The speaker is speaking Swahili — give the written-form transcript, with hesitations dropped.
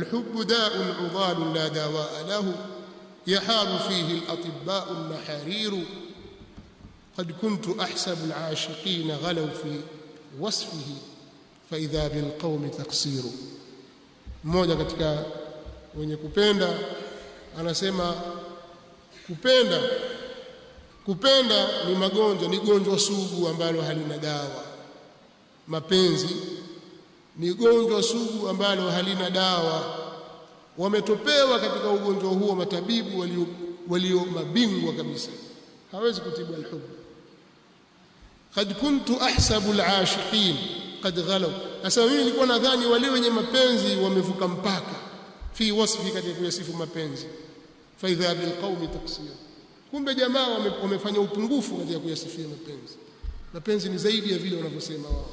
الحب داء عضال لا دواء له يحار فيه الأطباء المحارير قد كنت أحسب العاشقين غلوا في وصفه فإذا بالقوم تقصير. Mmoja katika wenye kupenda anasema kupenda ni magonjwa, ni gonjwa sugu ambalo halina dawa. Mapenzi ni gonjwa sugu ambalo halina dawa. Wametopewa katika ugonjwa huo matabibu walio mabingwa kabisa, hawezi kutibu alhub. Qad kuntu ahsabu alashiqin qad ghalaw, sasa mimi nilikuwa nadhani wale wenye mapenzi wamevuka mpaka fi wasfi, katika kuyasifu mapenzi. Fa idha bilqaumi taqsir, kumbe jamaa wamefanya upungufu katika kuyasifia mapenzi. Mapenzi ni zaidi ya vile wanavyosema wao.